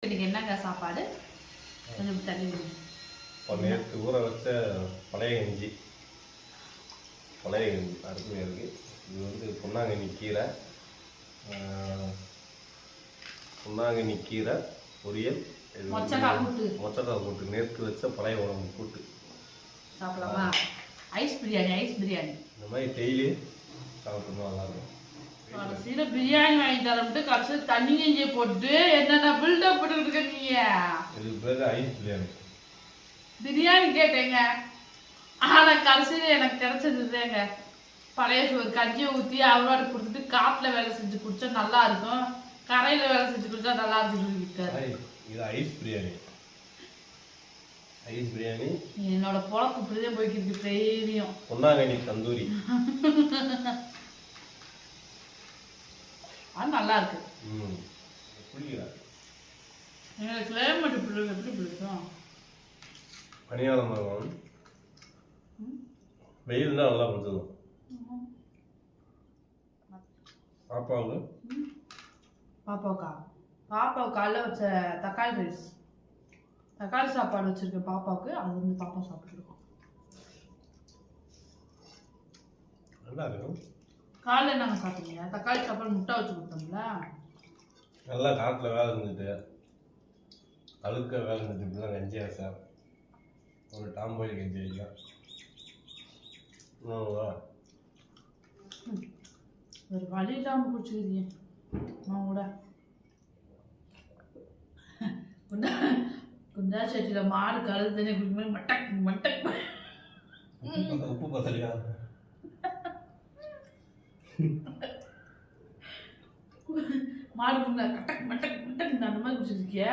இன்னைக்கு என்னங்க சாப்பாடு? கொஞ்சம் தண்ணி நேற்று ஊற வச்ச பழைய கஞ்சி அருமையாக இருக்குது. இது வந்து பொன்னாங்கண்ணி கீரை பொரியல், மொச்சக்காய் கூட்டு, நேற்று வச்ச பழைய உடம்பு கூட்டு சாப்பிடலாமா? ஐஸ் பிரியாணி இந்த மாதிரி டெய்லி சாப்பிட்டோம்னா நல்லாயிருக்கும். கடைசியில் பிரியாணி வாங்கி தரம்ட்டு கடைசியில் தண்ணி கஞ்சியை போட்டு என்னென்ன பில்டப் போட்டுக்கிட்டு இருக்க நீங்க? இதுக்கு பேர் ஐஸ் பிரியாணி கேட்டேங்க. ஆனால் கடைசியில் எனக்கு கிடைச்சதுங்க பழைய கஞ்சியை ஊற்றி அவரோட கொடுத்துட்டு காட்டில் வேலை செஞ்சு குடிச்சா நல்லா இருக்கும், கரையில் வேலை செஞ்சு குடிச்சா நல்லா இருக்குன்னு. இது ஐஸ் பிரியாணி என்னோட பொழப்பு இப்படிதான் போய்க்கிருக்கு. டெய்லியும் பொன்னாங்கண்ணி தந்தூரி அது நல்லா இருக்கு. எங்களுக்கு கிளைமேட் எப்படி பிடிக்கும்? பனியார மரம் வெயில் தான் நல்லா பிடிச்சதும். பாப்பாவுக்கு காலைல வச்ச தக்காளி ரைஸ், தக்காளி சாப்பாடு வச்சிருக்கேன் பாப்பாவுக்கு. அது வந்து பாப்பா சாப்பிட்டுருக்கோம். நல்லா இருக்கும். காலைல நாங்கள் சாப்பிட்டீங்க தக்காளி சாப்பாடு முட்டை வச்சு கொடுத்தோம்ல. நல்லா காட்டில் வேலை செஞ்சுட்டு அழுக்க வேலை செஞ்சுட்டு இப்படிலாம் கஞ்சியா சார் ஒரு டாம்பாயில் கஞ்சி வைக்கலாம். ஒரு வழி இல்லாமல் குடிச்சுக்கிறீங்க. நான் கூட குண்டா சட்டியில் மாடு கலந்து தண்ணி குடிக்கும்போது மட்டக் உப்பு பசலியா மாடு குண்டா கட்டக் மட்டக் அந்த மாதிரி குடிச்சிருக்கியா?